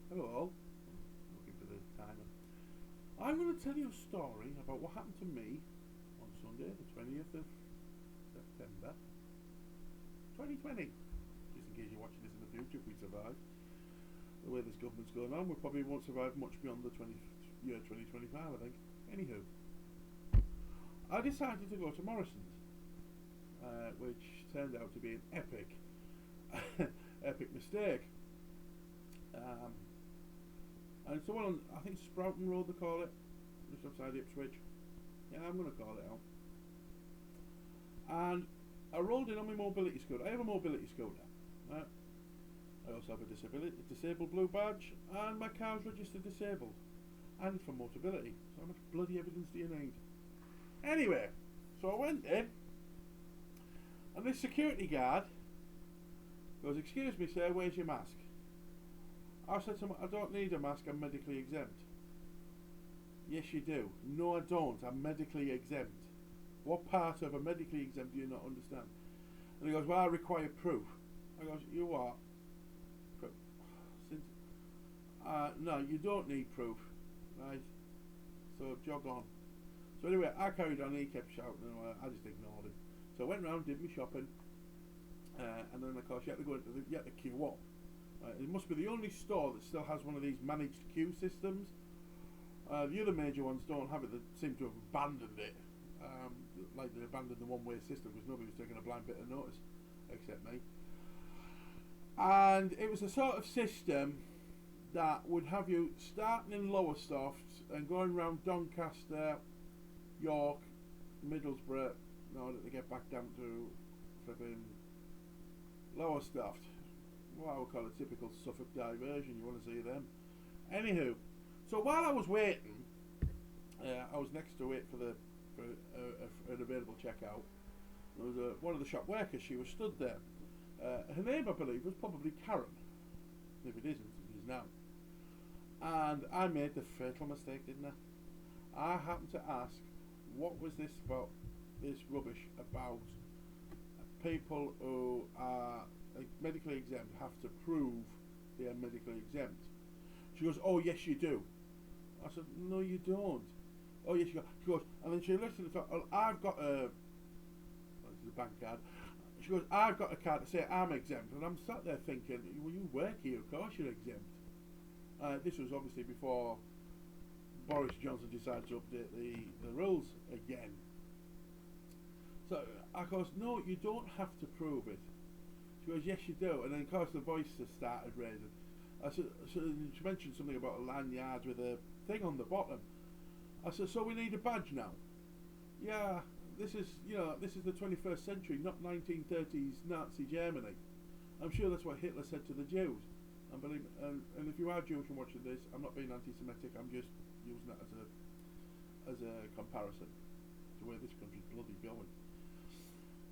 Hello all. Looking for the timer. I'm going to tell you a story about what happened to me on Sunday, the 20th of September 2020. Just in case you're watching this in the future, if we survive. The way this government's going on, we probably won't survive much beyond the year 2025, I think. Anywho, I decided to go to Morrisons, which turned out to be an epic, epic mistake. And it's the one on, I think, Sprouton Road they call it, just outside Ipswich. Yeah, I'm going to call it out. And I rolled in on my mobility scooter. I have a mobility scooter. Right? I also have a disabled blue badge, and my car's registered disabled. And it's for Motability. So how much bloody evidence do you need? Anyway, so I went in, and this security guard goes, "Excuse me, sir, where's your mask?" I said to him, "I don't need a mask, I'm medically exempt." "Yes, you do." "No, I don't, I'm medically exempt." "What part of a medically exempt do you not understand?" And he goes, "Well, I require proof." I goes, "You what?" Since no, you don't need proof, right? So jog on. So anyway, I carried on, he kept shouting, and I just ignored him. So I went round, did my shopping, and then of course you had to queue up. It must be the only store that still has one of these managed queue systems. The other major ones don't have it. They seem to have abandoned it, like they abandoned the one-way system because nobody was taking a blind bit of notice, except me. And it was a sort of system that would have you starting in Lowestoft and going around Doncaster, York, Middlesbrough, in order to get back down to flipping Lowestoft. What I would call a typical Suffolk diversion. You want to see them. Anywho, so while I was waiting, I was next to it for an available checkout. There was one of the shop workers. She was stood there. Her name, I believe, was probably Karen. If it isn't, it is now. And I made the fatal mistake, didn't I? I happened to ask, what was this about? This rubbish about people who are medically exempt have to prove they are medically exempt. She goes, "Oh yes, you do." I said, "No, you don't." "Oh yes, you do." She goes, and then she looks at the top. "Oh, I've got a bank card." She goes, "I've got a card to say I'm exempt," and I'm sat there thinking, "Well, you work here, of course you're exempt." This was obviously before Boris Johnson decided to update the rules again. So I goes, "No, you don't have to prove it." She goes, "Yes, you do." And then of course the voice just started raising. I said, so she mentioned something about a lanyard with a thing on the bottom. I said, "So we need a badge now?" "Yeah, this is the 21st century, not 1930s Nazi Germany." I'm sure that's what Hitler said to the Jews. And believe me, and if you are Jewish and watching this, I'm not being anti-Semitic. I'm just using that as a comparison to where this country's bloody going.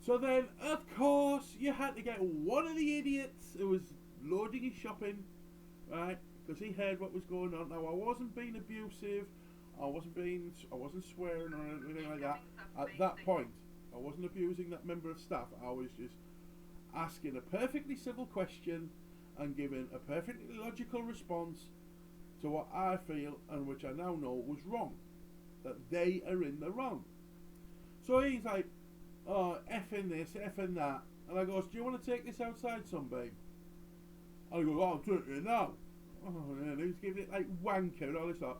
So then, of course, you had to get one of the idiots who was loading his shopping, right? Because he heard what was going on. Now, I wasn't being abusive. I wasn't swearing or anything like that. At that point, I wasn't abusing that member of staff. I was just asking a perfectly civil question and giving a perfectly logical response to what I feel and which I now know was wrong. That they are in the wrong. So he's like, "Oh, effing this, effing that." And I goes, "Do you want to take this outside some, babe?" And I go, "Oh, I'll do it now." Oh, and he was giving it like wanker and all this stuff.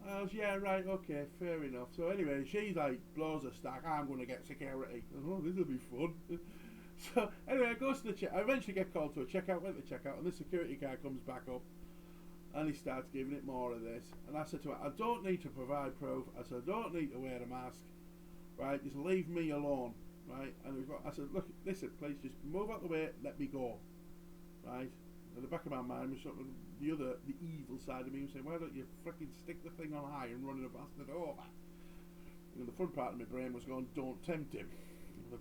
I was, "Yeah, right, okay, fair enough." So anyway, she's like, blows a stack, "I'm going to get security." "Oh, this'll be fun." So anyway, I goes to the check. I eventually get called to a checkout, went to checkout, and the security guy comes back up and he starts giving it more of this. And I said to her, "I don't need to provide proof." I said, "I don't need to wear a mask. Right, just leave me alone." Right, and I said, "Look, listen, please just move out the way, let me go." Right, in the back of my mind was sort of the evil side of me was saying, "Why don't you freaking stick the thing on high and run the bastard over?" And the front part of my brain was going, "Don't tempt him." The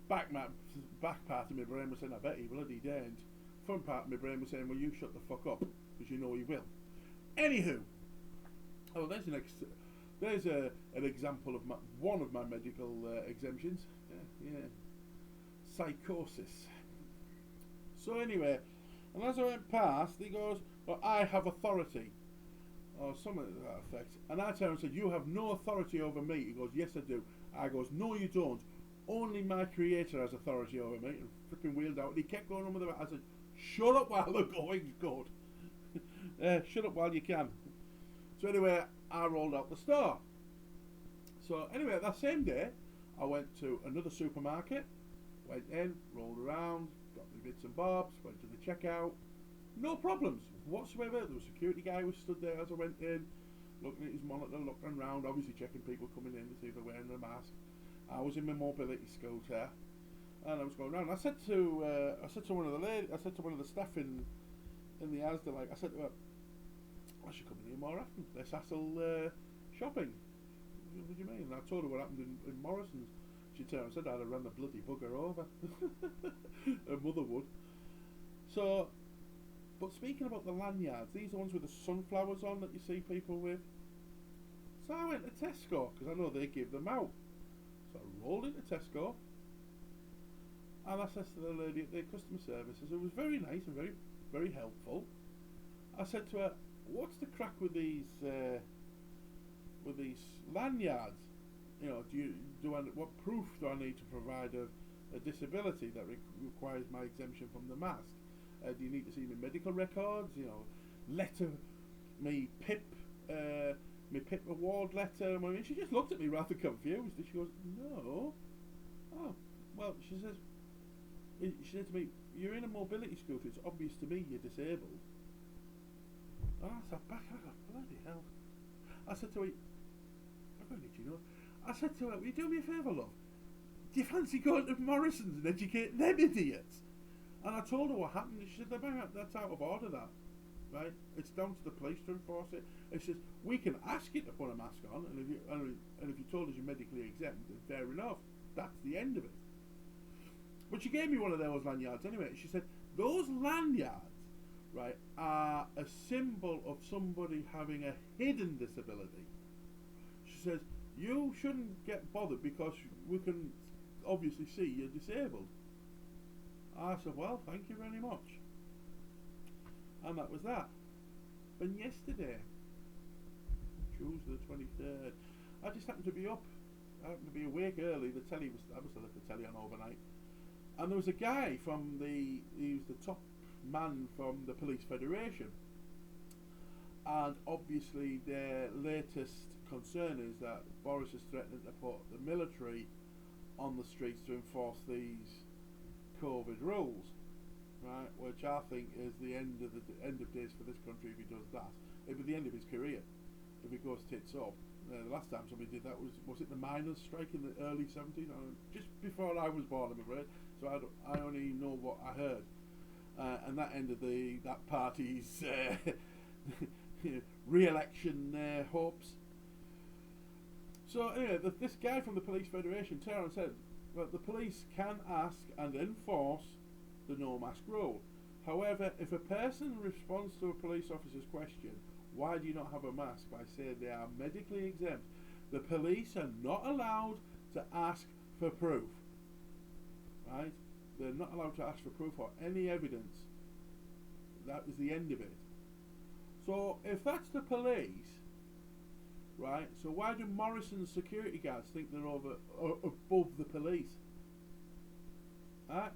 back part of my brain was saying, "I bet he bloody daren't." Front part of my brain was saying, "Well, you shut the fuck up, because you know he will." Anywho, oh, there's an example of one of my medical exemptions. Yeah, psychosis. So anyway, And as I went past, he goes, well, I have authority, or something to that effect. And I turned and said, you have no authority over me. He goes, yes I do. I goes, no you don't. Only my creator has authority over me. And freaking wheeled out. And he kept going on with it. I said, shut up while the going's good. Shut up while you can. So anyway, I rolled out the store. So anyway, that same day, I went to another supermarket, went in, rolled around, got my bits and bobs, went to the checkout. No problems whatsoever. There was a security guy who stood there as I went in, looking at his monitor, looking around, obviously checking people coming in to see if they're wearing a mask. I was in my mobility scooter, and I was going around. I said to one of the staff in the Asda, like, I said to her, I should come in here more often. Let's hassle shopping. What do you mean? And I told her what happened in Morrisons. She turned and said I'd have run the bloody bugger over. Her mother would. So, but speaking about the lanyards, these are ones with the sunflowers on that you see people with. So I went to Tesco, because I know they give them out. So I rolled into Tesco, and I said to the lady at the customer services, who was very nice and very, very helpful, I said to her, what's the crack with these lanyards? You know, what proof do I need to provide of a disability that requires my exemption from the mask? Do you need to see my medical records? You know, letter, me PIP award letter. I mean, she just looked at me rather confused. And she goes, "No." Oh, well, she said to me, "You're in a mobility scooter. It's obvious to me you're disabled." And I sat back. I got bloody hell. I said to her, "I'm going to let you know." I said to her, "Will you do me a favour, love? Do you fancy going to Morrisons and educating them idiots?" And I told her what happened. She said, "That's out of order, that. Right? It's down to the police to enforce it." And she says, "We can ask you to put a mask on, and if you told us you're medically exempt, then fair enough. That's the end of it." But she gave me one of those lanyards anyway. She said, "Those lanyards, right, are a symbol of somebody having a hidden disability." She says, "You shouldn't get bothered because we can obviously see you're disabled." I said, "Well, thank you very much." And that was that. But yesterday, Tuesday the 23rd, I just happened to be up. I happened to be awake early. I must have left the telly on overnight. And there was a guy he was the top man from the Police Federation. And obviously their latest concern is that Boris is threatening to put the military on the streets to enforce these COVID rules, right? Which I think is the end of days for this country if he does that. It'll be the end of his career if he goes tits up. The last time somebody did that was it the miners' strike in the early 70s? Just before I was born, I'm afraid. So I only know what I heard, and that ended that party's re-election hopes. So anyway, this guy from the Police Federation turned and said that the police can ask and enforce the no mask rule. However, if a person responds to a police officer's question, "Why do you not have a mask?" by saying they are medically exempt, the police are not allowed to ask for proof. Right? They're not allowed to ask for proof or any evidence. That is the end of it. So if that's the police, right, so why do Morrisons security guards think they're above the police? Right?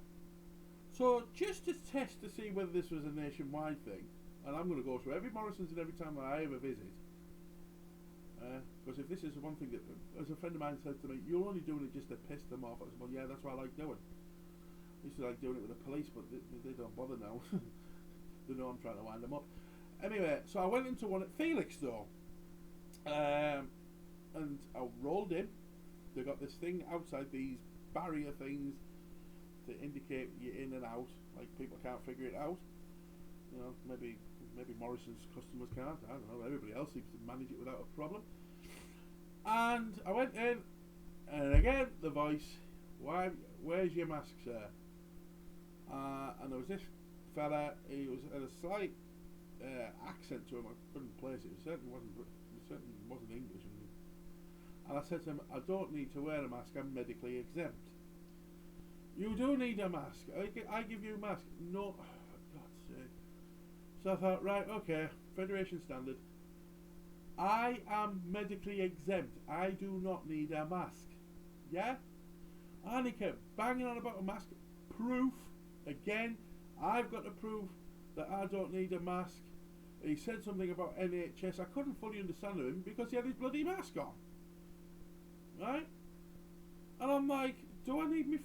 So just to test to see whether this was a nationwide thing, and I'm going to go through every Morrisons and every time that I ever visit, because if this is one thing that, as a friend of mine said to me, "You're only doing it just to piss them off." I said, "Well, yeah, that's what I like doing. I used to like doing it with the police, but they don't bother now. They know I'm trying to wind them up." Anyway, so I went into one at Felix though, and I rolled in. They got this thing outside, these barrier things to indicate you're in and out, like people can't figure it out. You know, maybe Morrison's customers can't. I don't know. Everybody else seems to manage it without a problem. And I went in, and again the voice, "Where's your mask, sir?" And there was this fella. He had a slight accent to him. I couldn't place it. It certainly wasn't English. And I said to him, "I don't need to wear a mask. I'm medically exempt." "You do need a mask. I give you a mask." "No, God's sake. So I thought, right, okay, Federation standard. I am medically exempt. I do not need a mask. Yeah? And he kept banging on about a mask. Proof. Again, I've got to prove that I don't need a mask. He said something about NHS. I couldn't fully understand him because he had his bloody mask on. Right? And I'm like, do I need me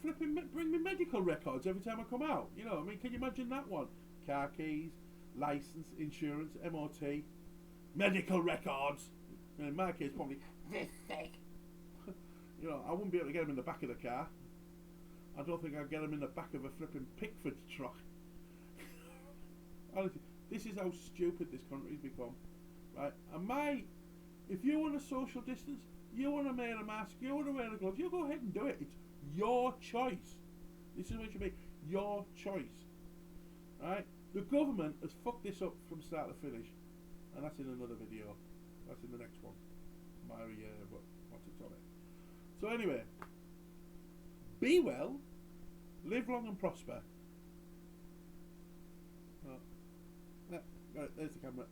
bring me medical records every time I come out? You know, I mean, can you imagine that one? Car keys, license, insurance, MOT, medical records. And in my case, probably this thick. You know, I wouldn't be able to get them in the back of the car. I don't think I'd get them in the back of a flipping Pickford truck. Honestly, this is how stupid this country's become. Right? And if you want a social distance, you want to wear a mask, you want to wear the gloves, you go ahead and do it. It's your choice. This is what you mean. Your choice. Right? The government has fucked this up from start to finish. And that's in another video. That's in the next one. What's it on it? So anyway, be well, live long and prosper. Oh, yeah, right, there's the camera.